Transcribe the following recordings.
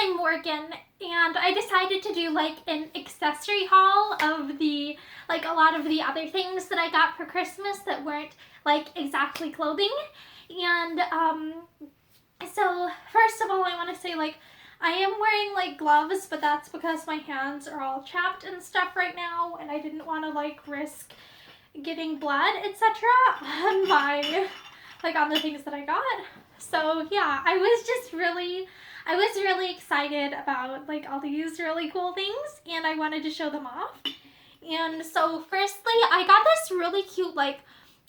I'm Morgan, and I decided to do like an accessory haul of the, like a lot of the other things that I got for Christmas that weren't like exactly clothing. And so first of all, I want to say like I am wearing like gloves, but that's because my hands are all chapped and stuff right now, and I didn't want to like risk getting blood, etc. on my, like on the things that I got. So yeah, I was really excited about like all these really cool things, and I wanted to show them off. And so firstly, I got this really cute, like,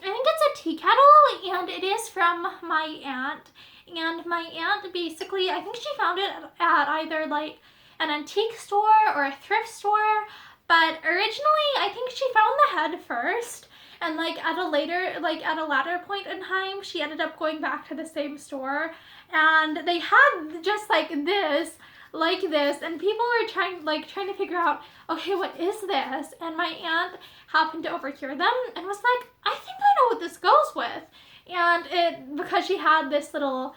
I think it's a tea kettle, and it is from my aunt. And my aunt basically, I think she found it at either like an antique store or a thrift store, but originally I think she found the head first, and like at a later point in time, she ended up going back to the same store, and they had just like this, and people were trying to figure out, okay, what is this? And my aunt happened to overhear them and was like, I think I know what this goes with. And it, because she had this little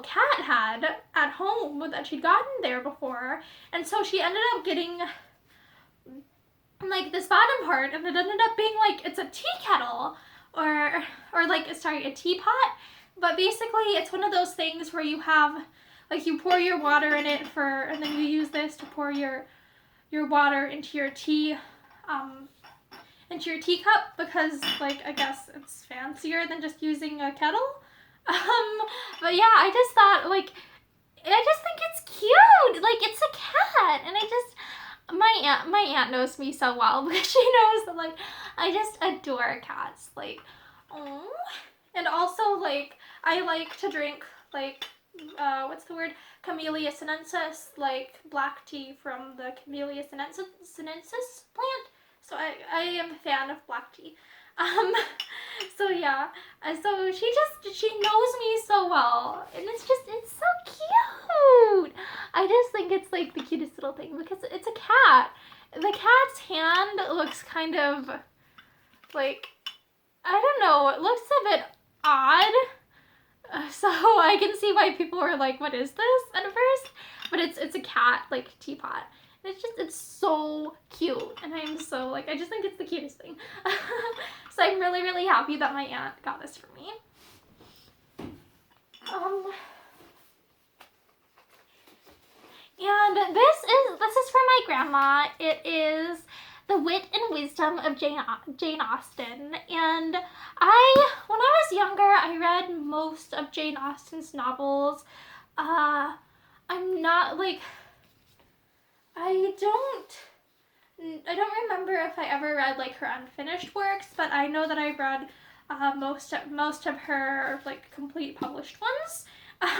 cat head at home that she'd gotten there before, and so she ended up getting like this bottom part, and it ended up being like, it's a tea kettle, or like, sorry, a teapot. But basically it's one of those things where you have, like, you pour your water in it and then you use this to pour your water into your teacup, because like, I guess it's fancier than just using a kettle. But yeah, I just thought, like, I just think it's cute. Like, it's a cat, and my aunt knows me so well because she knows that, like, I just adore cats. Like, oh. And also, like, I like to drink, like, what's the word? Camellia sinensis, like black tea from the Camellia sinensis plant. So I am a fan of black tea. So yeah, so she knows me so well, and it's so cute. I just think it's like the cutest little thing because it's a cat. The cat's hand looks kind of like, I don't know, it looks a bit odd. So I can see why people were like, what is this at first? But it's a cat, like, teapot. It's so cute, and I'm so, like, I just think it's the cutest thing. So I'm really, really happy that my aunt got this for me. And this is for my grandma. It is The Wit and Wisdom of Jane Austen. And when I was younger, I read most of Jane Austen's novels. I'm not, like, I don't remember if I ever read, like, her unfinished works, but I know that I read most of her, like, complete published ones. I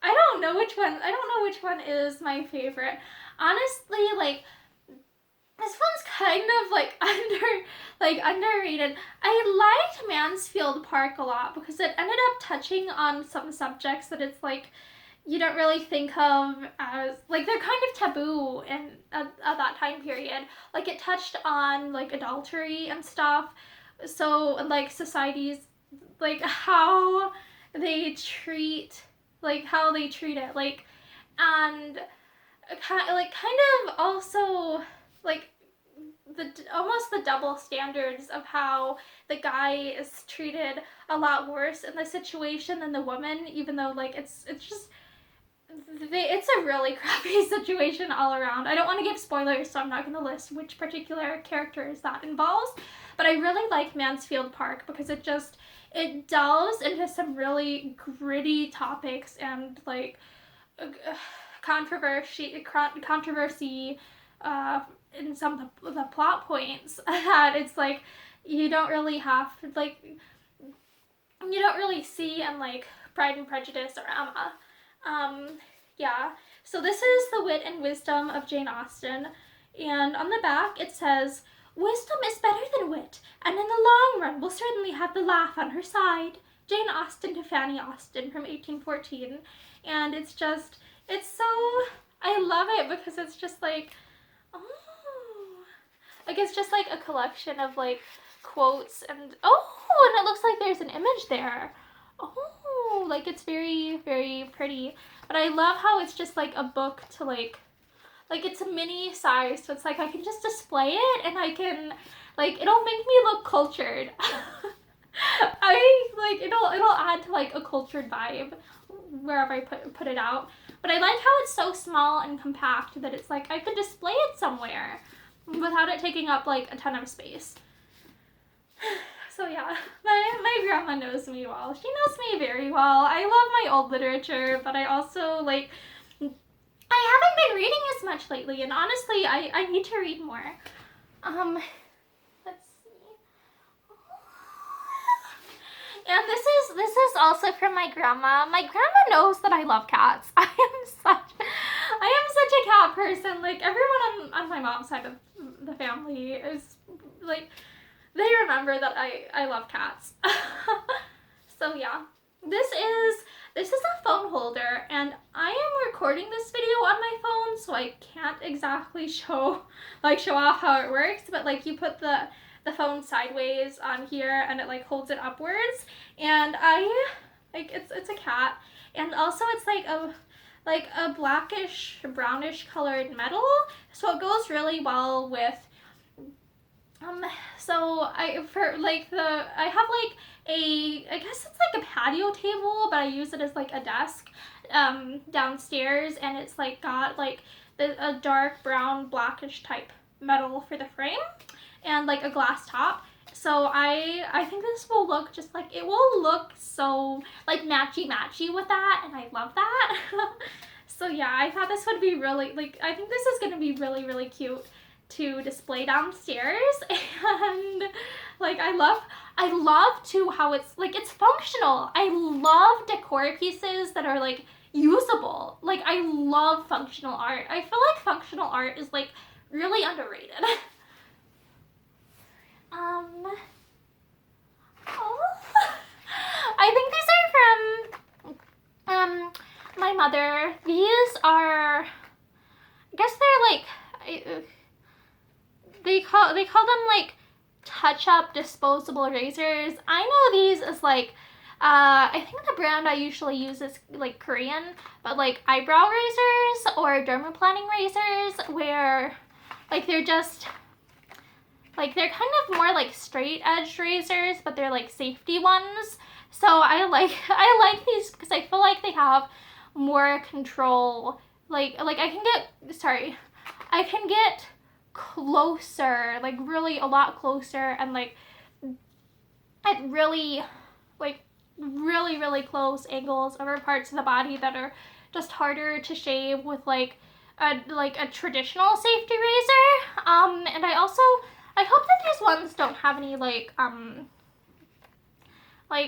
don't know which one is my favorite. Honestly, like, this one's kind of like underrated. I liked Mansfield Park a lot because it ended up touching on some subjects that it's like you don't really think of as, like, they're kind of taboo at that time period. Like, it touched on like adultery and stuff. So, like, societies, like how they treat it, like, and kind of also like almost the double standards of how the guy is treated a lot worse in the situation than the woman, even though, like, it's a really crappy situation all around. I don't want to give spoilers, so I'm not going to list which particular characters that involves, but I really like Mansfield Park because it delves into some really gritty topics and, like, controversy in some of the plot points that it's like you don't really see in, like, Pride and Prejudice or Emma. Yeah, so this is The Wit and Wisdom of Jane Austen, and on the back it says, wisdom is better than wit, and in the long run will certainly have the laugh on her side. Jane Austen to Fanny Austen from 1814. And it's so, I love it because it's just like, oh, like, it's just like a collection of, like, quotes, and it looks like there's an image there. Oh, like it's very, very pretty. But I love how it's just like a book to like it's a mini size, so it's like I can just display it and I can, like, it'll make me look cultured. It'll add to like a cultured vibe wherever I put it out. But I like how it's so small and compact that it's like I could display it somewhere without it taking up like a ton of space. So yeah, my grandma knows me well. She knows me very well. I love my old literature, but I also like, I haven't been reading as much lately, and honestly, I need to read more. Let's see. And this is also from my grandma. My grandma knows that I love cats. I am such a cat person. Like, everyone on my mom's side of the family is like, they remember that I love cats. So yeah, this is a phone holder, and I am recording this video on my phone, so I can't exactly show off how it works, but like you put the phone sideways on here and it like holds it upwards, and I like it's a cat, and also it's like a blackish brownish colored metal, so it goes really well with so I have like I guess it's like a patio table, but I use it as like a desk downstairs, and it's like got like a dark brown blackish type metal for the frame and like a glass top. So I think this will look just like, it will look so like matchy with that, and I love that. So yeah, I thought this would be really, like, I think this is gonna be really, really cute to display downstairs. And like I love too how it's like, it's functional. I love decor pieces that are like usable. Like, I love functional art. I feel like functional art is like really underrated. I think these are from my mother. These are, I guess they're like, they call them like touch-up disposable razors. I know these as like, I think the brand I usually use is like Korean, but like eyebrow razors or dermaplaning razors, where like they're just like, they're kind of more like straight edge razors, but they're like safety ones. So I like these because I feel like they have more control. Like I can get closer, like really a lot closer, and like at really close angles over parts of the body that are just harder to shave with like a traditional safety razor. And I hope that these ones don't have any like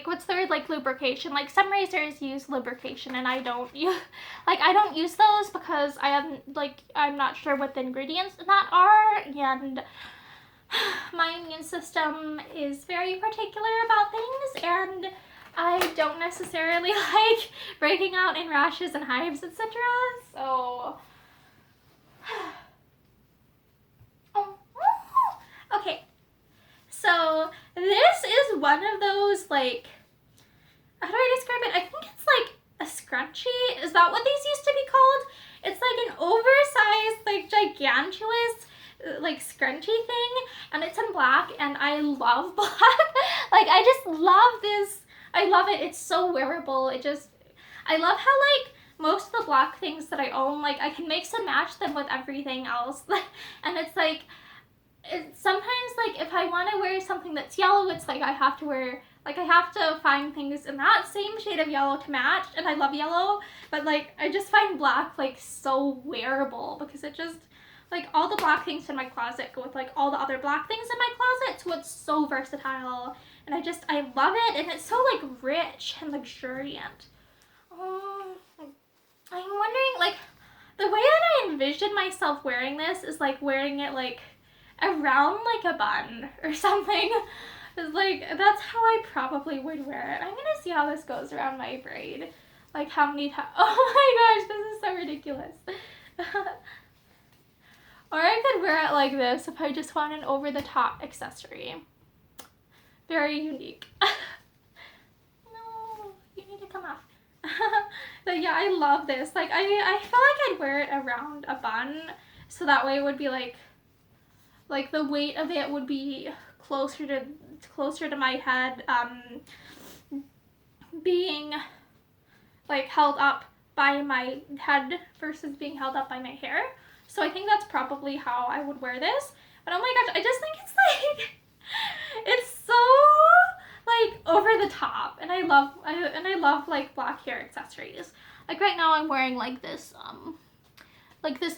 what's the word, like lubrication. Like, some razors use lubrication and I don't use those because I'm not sure what the ingredients in that are, and my immune system is very particular about things, and I don't necessarily like breaking out in rashes and hives, etc. So okay, so this is one of those, like, how do I describe it? I think it's like a scrunchie. Is that what these used to be called? It's like an oversized, like, gigantuous, like, scrunchie thing, and it's in black, and I love black. Like, I just love this. I love it. It's so wearable. I love how, like, most of the black things that I own, like, I can mix and match them with everything else. And it's like, sometimes, like, if I want to wear something that's yellow, it's like I have to find things in that same shade of yellow to match, and I love yellow, but like I just find black like so wearable because it just, like, all the black things in my closet go with like all the other black things in my closet, so it's so versatile, and I love it, and it's so like rich and luxuriant. I'm wondering, like, the way that I envision myself wearing this is like wearing it like around like a bun or something. It's like, that's how I probably would wear it. I'm gonna see how this goes around my braid. Like, how many times. Oh my gosh, this is so ridiculous. Or I could wear it like this if I just want an over-the-top accessory. Very unique. No, you need to come But yeah, I love this. Like, I feel like I'd wear it around a bun, so that way it would be like the weight of it would be closer to my head, being like held up by my head versus being held up by my hair. So I think that's probably how I would wear this. But oh my gosh, I just think it's like it's so like over the top, and I love like black hair accessories. Like right now I'm wearing like this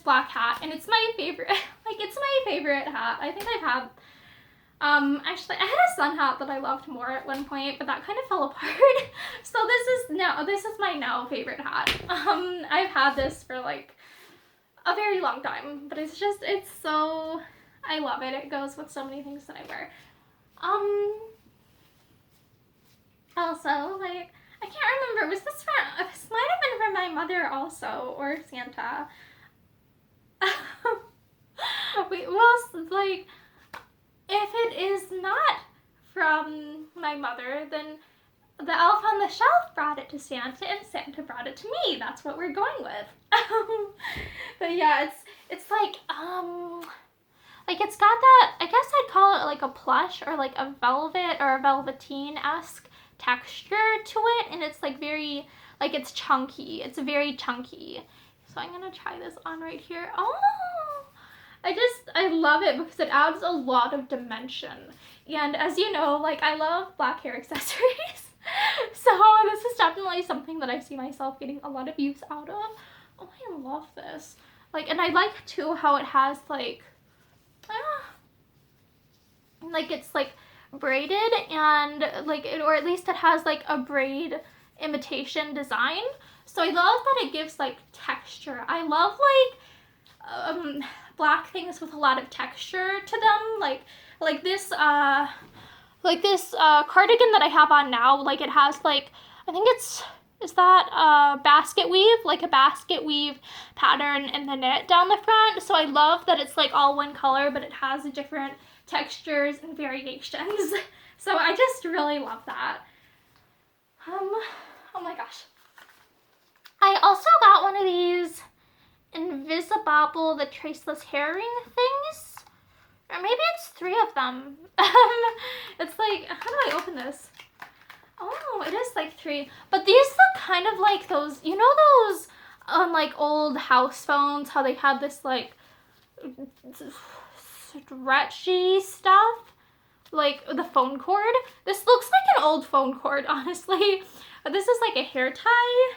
black hat, and it's my favorite. Like, it's my favorite hat. I think I've had actually I had a sun hat that I loved more at one point, but that kind of fell apart. So this is my now favorite hat. I've had this for like a very long time, but it's so, I love it. It goes with so many things that I wear. Also, like, I can't remember, this might have been from my mother also, or Santa. Like, if it is not from my mother, then the elf on the shelf brought it to Santa, and Santa brought it to me. That's what we're going with. But yeah, it's like it's got that, I guess I'd call it like a plush or like a velvet or a velveteen-esque texture to it, and it's like very, like, it's chunky. It's very chunky. So I'm gonna try this on right here. Oh, I love it because it adds a lot of dimension. And as you know, like, I love black hair accessories. So this is definitely something that I see myself getting a lot of use out of. Oh, I love this. Like, and I like too how it has like it's like braided, and like or at least it has like a braid imitation design. So I love that it gives like texture. I love like black things with a lot of texture to them, like this cardigan that I have on now. Like, it has like, I think is that basket weave, like a basket weave pattern in the knit down the front. So I love that it's like all one color, but it has different textures and variations. So I just really love that. Oh my gosh. I also got one of these Invisibobble, the traceless hair ring things. Or maybe it's 3 of them. It's like, how do I open this? Oh, it is like 3. But these look kind of like those, you know those like old house phones, how they had this like stretchy stuff? Like the phone cord. This looks like an old phone cord, honestly. But this is like a hair tie. I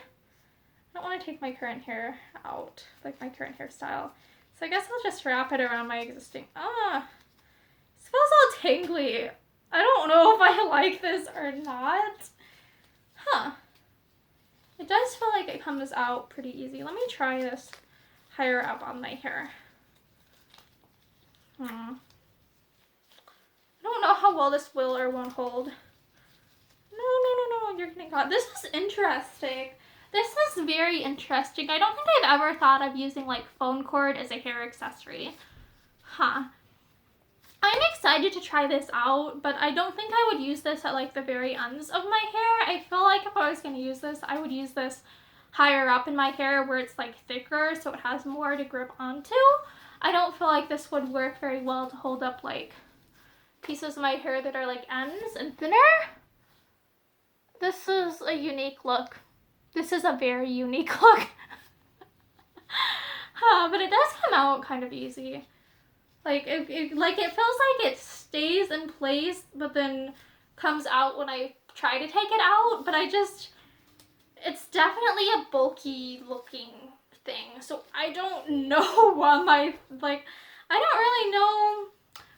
don't want to take my current hair out, like my current hairstyle. So I guess I'll just wrap it around my existing, this feels all tangly. I don't know if I like this or not. Huh. It does feel like it comes out pretty easy. Let me try this higher up on my hair. I don't know how well this will or won't hold. No, you're getting caught. This is interesting. This is very interesting. I don't think I've ever thought of using like phone cord as a hair accessory. Huh. I'm excited to try this out, but I don't think I would use this at like the very ends of my hair. I feel like if I was going to use this, I would use this higher up in my hair where it's like thicker, so it has more to grip onto. I don't feel like this would work very well to hold up like pieces of my hair that are like ends and thinner. This is a unique look. This is a very unique look. But it does come out kind of easy. Like, it feels like it stays in place, but then comes out when I try to take it out. But it's definitely a bulky looking thing. So I don't know what I don't really know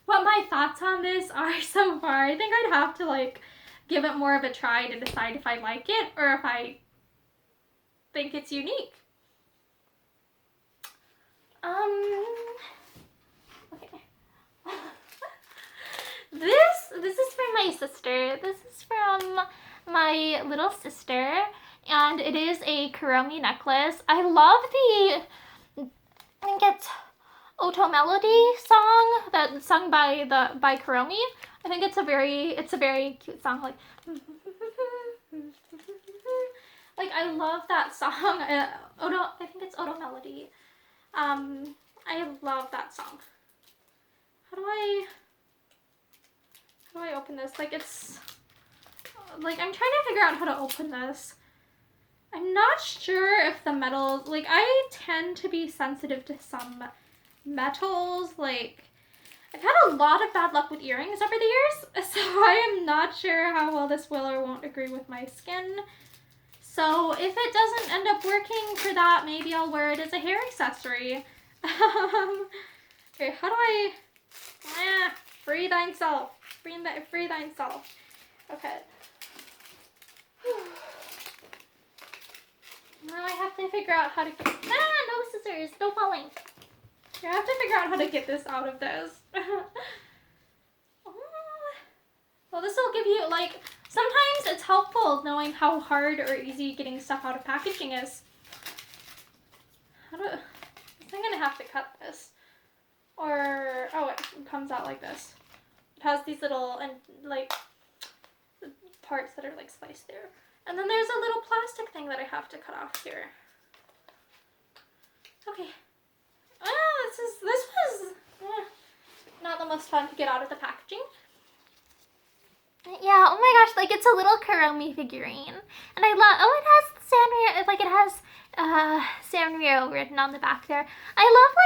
what my thoughts on this are so far. I think I'd have to like give it more of a try to decide if I like it or if I think it's unique. Okay. This is from my sister. This is from my little sister, and it is a Kuromi necklace. I love I think it's Oto Melody song that's sung by Kuromi. I think it's a very cute song, like Like, I love that song. Odo, I think it's Odo Melody. I love that song. How do I open this? Like, it's, like, I'm trying to figure out how to open this. I'm not sure if the metals, like, I tend to be sensitive to some metals. Like, I've had a lot of bad luck with earrings over the years, so I am not sure how well this will or won't agree with my skin. So if it doesn't end up working for that, maybe I'll wear it as a hair accessory. Okay, how do I... free thyself. Free thyself. Okay. Now I have to figure out how to get... no scissors. No falling. I have to figure out how to get this out of this. Well, this will give you, like... Sometimes it's helpful knowing how hard or easy getting stuff out of packaging is. I'm gonna have to cut this. Or, oh, it comes out like this. It has these little, and like, parts that are like sliced there. And then there's a little plastic thing that I have to cut off here. Okay. This was not the most fun to get out of the packaging. Yeah, oh my gosh, like, it's a little Kuromi figurine. And I love, oh, it has Sanrio, like, it has Sanrio written on the back there. I'm more of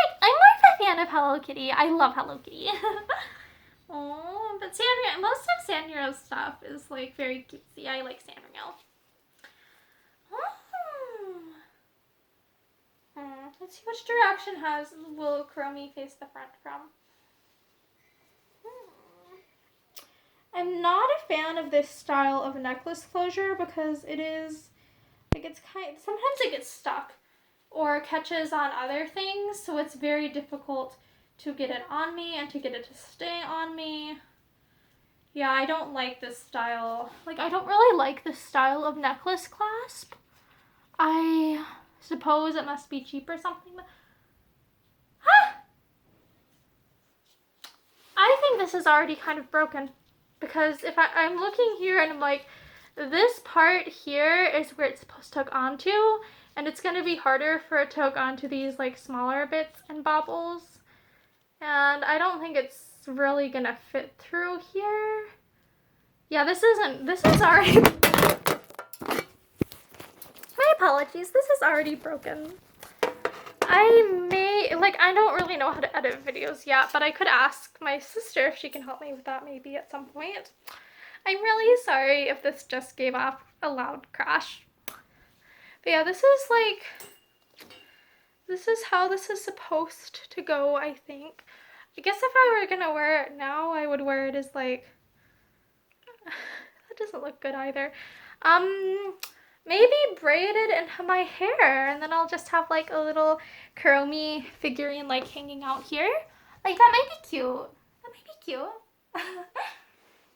a fan of Hello Kitty. I love Hello Kitty. Oh, but Sanrio, most of Sanrio's stuff is, like, very cutesy. I like Sanrio. Let's see which direction will Kuromi face the front from. I'm not a fan of this style of necklace closure because it is, like, sometimes it gets stuck or catches on other things, so it's very difficult to get it on me and to get it to stay on me. Yeah, I don't like this style. Like, I don't really like this style of necklace clasp. I suppose it must be cheap or something, but... I think this is already kind of broken. Because if I'm looking here and I'm like, this part here is where it's supposed to hook onto, and it's going to be harder for it to hook onto these, like, smaller bits and bobbles. And I don't think it's really going to fit through here. Yeah, this is already... My apologies, this is already broken. I don't really know how to edit videos yet, but I could ask my sister if she can help me with that maybe at some point. I'm really sorry if this just gave off a loud crash. But yeah, this is how this is supposed to go, I think. I guess if I were gonna wear it now, I would wear it as, like, that doesn't look good either. Maybe braid it into my hair, and then I'll just have, like, a little Kuromi figurine, like, hanging out here. Like, that might be cute. That might be cute.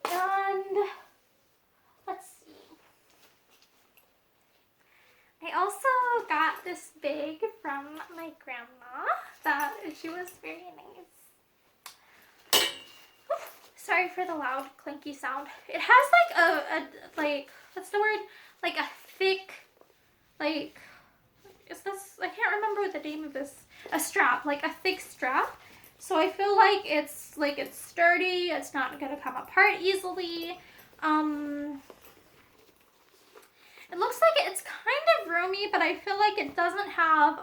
And let's see. I also got this bag from my grandma that she was very nice. Sorry for the loud clinky sound. It has, like, what's the word? Like, a thick, like, is this, I can't remember what the name of this, a strap, like a thick strap. So I feel like it's sturdy, it's not gonna come apart easily. It looks like it's kind of roomy, but I feel like it doesn't have,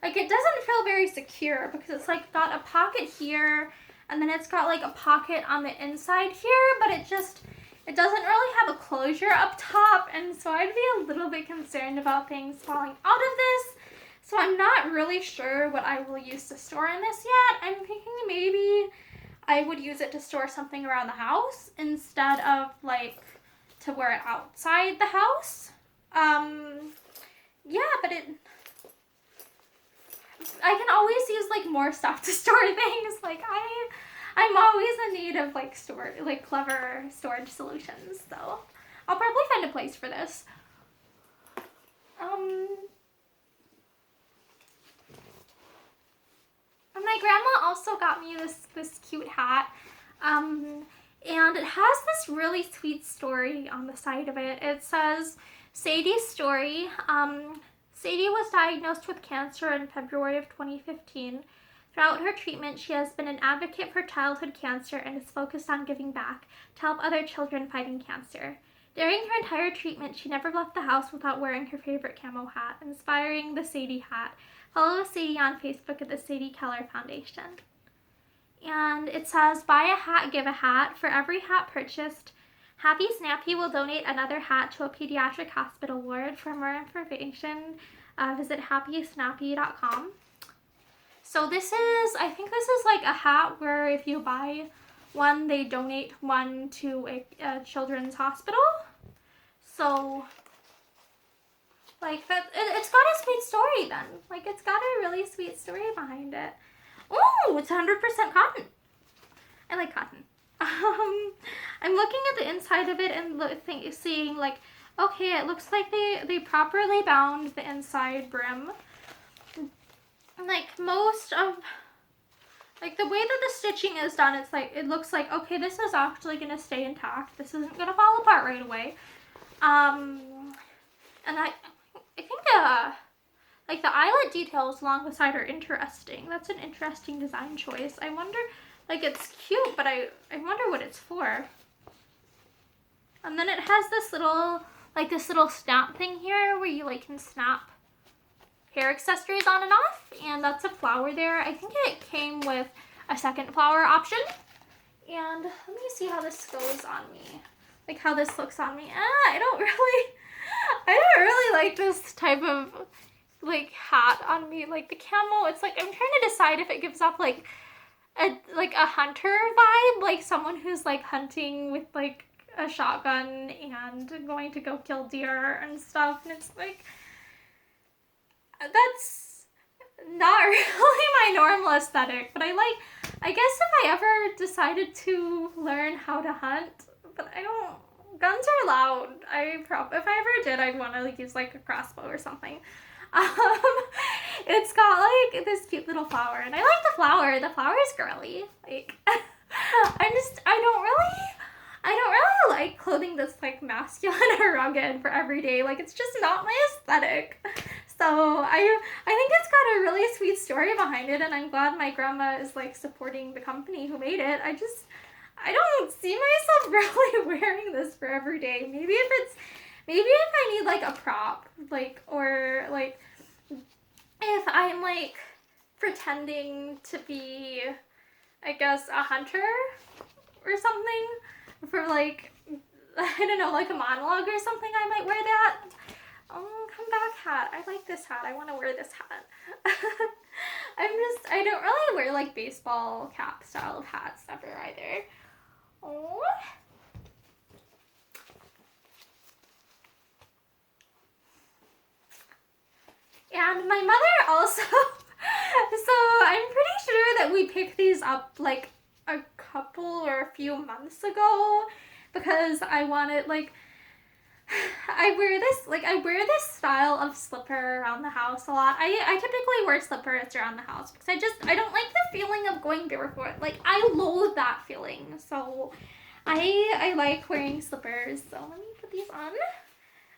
like, it doesn't feel very secure because it's, like, got a pocket here, and then it's got, like, a pocket on the inside here, but it doesn't really have a closure up top, and so I'd be a little bit concerned about things falling out of this. So I'm not really sure what I will use to store in this yet. I'm thinking maybe I would use it to store something around the house instead of, like, to wear it outside the house. Yeah, but I can always use, like, more stuff to store things. Like, I'm always in need of, like, clever storage solutions, so I'll probably find a place for this. And my grandma also got me this cute hat, and it has this really sweet story on the side of it. It says, Sadie's story. Sadie was diagnosed with cancer in February of 2015. Throughout her treatment, she has been an advocate for childhood cancer and is focused on giving back to help other children fighting cancer. During her entire treatment, she never left the house without wearing her favorite camo hat, inspiring the Sadie hat. Follow Sadie on Facebook at the Sadie Keller Foundation. And it says, buy a hat, give a hat. For every hat purchased, Happy Snappy will donate another hat to a pediatric hospital ward. For more information, visit happysnappy.com. So this is, I think this is like a hat where if you buy one, they donate one to a children's hospital. So, like, that, it's got a sweet story then. Like, it's got a really sweet story behind it. Oh, it's 100% cotton. I like cotton. I'm looking at the inside of it and seeing, like, okay, it looks like they properly bound the inside brim. Like, most of, like, the way that the stitching is done, it's like, it looks like, okay, this is actually going to stay intact. This isn't going to fall apart right away. And I think, like, the eyelet details along the side are interesting. That's an interesting design choice. I wonder, like, it's cute, but I wonder what it's for. And then it has this little, like, this little snap thing here where you, like, can snap hair accessories on and off, and that's a flower there. I think it came with a second flower option. And let me see how this goes on me. Like, how this looks on me. I don't really like this type of, like, hat on me. Like, the camo, it's like, I'm trying to decide if it gives off, like a hunter vibe, like someone who's, like, hunting with, like, a shotgun and going to go kill deer and stuff. And it's like, that's not really my normal aesthetic, but I guess if I ever decided to learn how to hunt, but I don't, guns are loud. If I ever did, I'd want to, like, use, like, a crossbow or something. It's got, like, this cute little flower, and I like the flower. The flower is girly. Like, I don't really like clothing that's, like, masculine or rugged for every day. Like, it's just not my aesthetic. So I think it's got a really sweet story behind it, and I'm glad my grandma is, like, supporting the company who made it. I don't see myself really wearing this for every day. Maybe if I need, like, a prop, like, or, like, if I'm, like, pretending to be, I guess, a hunter or something for, like, I don't know, like a monologue or something, I might wear that. Oh, come back hat. I like this hat. I want to wear this hat. I don't really wear, like, baseball cap style of hats ever either. Oh. And my mother also, so I'm pretty sure that we picked these up, like, a couple or a few months ago, because I wanted, like, I wear this style of slipper around the house a lot. I typically wear slippers around the house because I don't like the feeling of going barefoot. Like, I loathe that feeling. So I like wearing slippers. So let me put these on.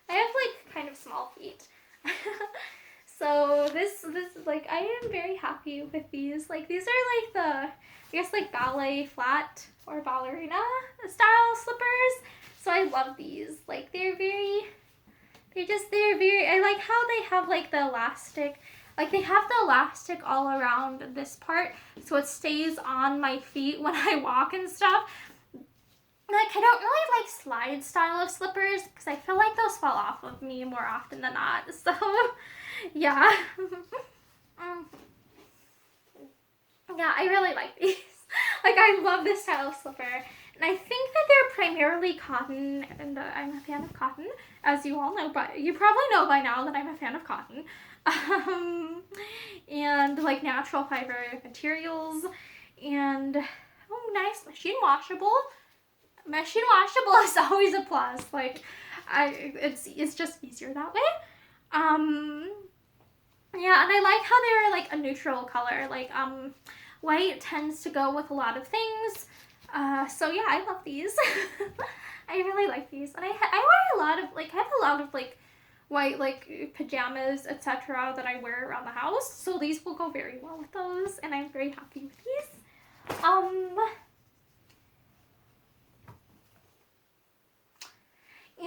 I have, like, kind of small feet. So this like, I am very happy with these. Like, these are, like, the, I guess, like, ballet flat or ballerina style slippers. So I love these. Like, they're very, I like how they have, like, the elastic, like, they have the elastic all around this part, so it stays on my feet when I walk and stuff. Like, I don't really like slide style of slippers, because I feel like those fall off of me more often than not, so, yeah. Yeah, I really like these. Like, I love this style of slipper. And I think that they're primarily cotton, and I'm a fan of cotton, as you all know, but you probably know by now that I'm a fan of cotton. And, like, natural fiber materials, and, oh, nice, machine washable. Machine washable is always a plus. Like, it's just easier that way. Yeah, and I like how they're, like, a neutral color. Like, white tends to go with a lot of things. So yeah, I love these. I really like these. And I wear a lot of, like, I have a lot of, like, white like pajamas, etc. that I wear around the house. So these will go very well with those, and I'm very happy with these.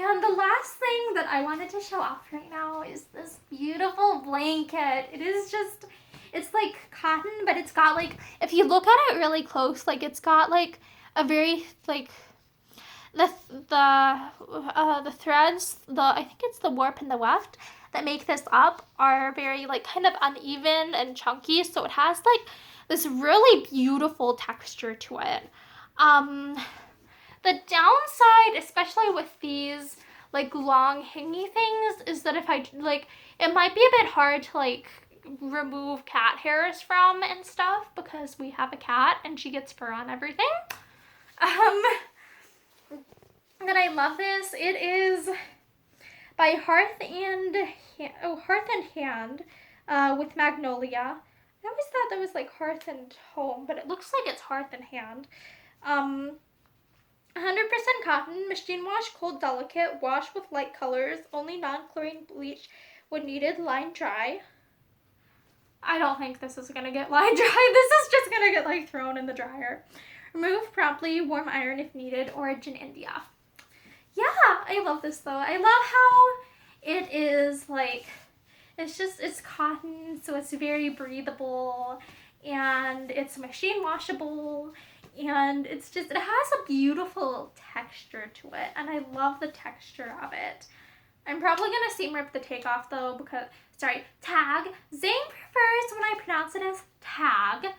And the last thing that I wanted to show off right now is this beautiful blanket. It is just, it's like cotton, but it's got like, if you look at it really close, like it's got like a very like the threads, I think it's the warp and the weft that make this up are very like kind of uneven and chunky, so it has like this really beautiful texture to it. The downside, especially with these like long hingy things, is that if I like, it might be a bit hard to like remove cat hairs from and stuff, because we have a cat and she gets fur on everything. But I love this. It is by Hearth and Hand with Magnolia. I always thought that was like Hearth and Home, but it looks like it's Hearth and Hand. 100% cotton, machine wash, cold delicate, wash with light colors, only non-chlorine bleach when needed, line dry. I don't think this is gonna get line dry. This is just gonna get like thrown in the dryer. Remove promptly, warm iron if needed, origin India. Yeah, I love this though. I love how it is like, it's cotton, so it's very breathable, and it's machine washable, and it's just, it has a beautiful texture to it, and I love the texture of it. I'm probably gonna seam rip the takeoff though, because, sorry, tag. Zane prefers when I pronounce it as tag.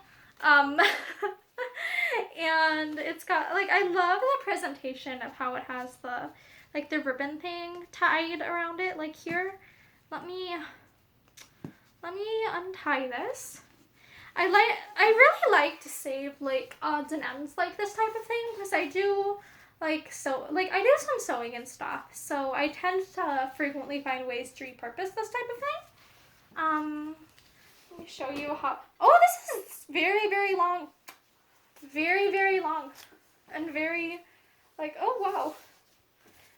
And it's got, like, I love the presentation of how it has the, like, the ribbon thing tied around it, like here. Let me untie this. I really like to save, like, odds and ends like this type of thing, because I do, like, I do some sewing and stuff, so I tend to frequently find ways to repurpose this type of thing. Let me show you how, oh, this is very, very long. Very, very long. And very, like, oh, wow.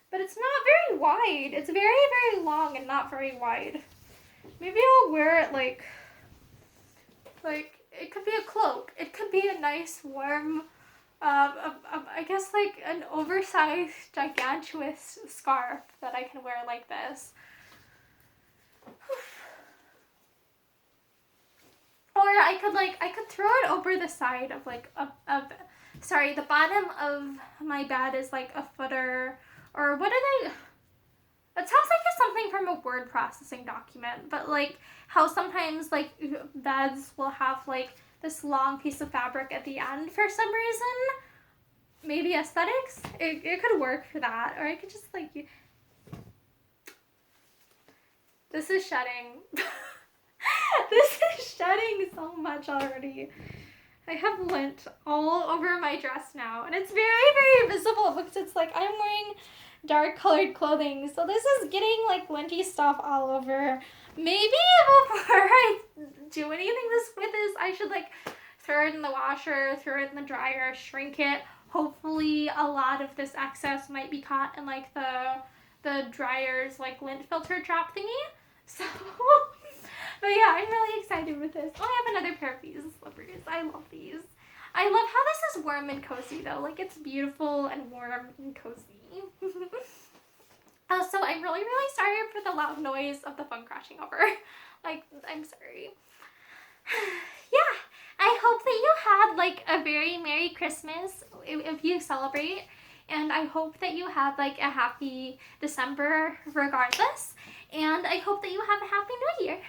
But it's not very wide. It's very, very long and not very wide. Maybe I'll wear it, like, it could be a cloak. It could be a nice, warm, I guess, like, an oversized, gigantuous scarf that I can wear like this. Or I could throw it over the side of, like, sorry, the bottom of my bed is, like, a footer, or what are they? It sounds like it's something from a word processing document, but, like, how sometimes, like, beds will have, like, this long piece of fabric at the end for some reason. Maybe aesthetics? It could work for that, or I could just, like, this is shedding. This is shedding so much already. I have lint all over my dress now, and it's very, very visible because it's like I'm wearing dark colored clothing, so this is getting like linty stuff all over. Maybe before I do anything with this, I should like throw it in the washer, throw it in the dryer, shrink it. Hopefully a lot of this excess might be caught in like the dryer's like lint filter trap thingy. So but yeah, I'm really excited with this. Oh, I have another pair of these slippers. I love these. I love how this is warm and cozy though. Like, it's beautiful and warm and cozy. So I'm really, really sorry for the loud noise of the phone crashing over. Like, I'm sorry. Yeah, I hope that you had like a very Merry Christmas if you celebrate. And I hope that you had like a happy December regardless. And I hope that you have a happy New Year.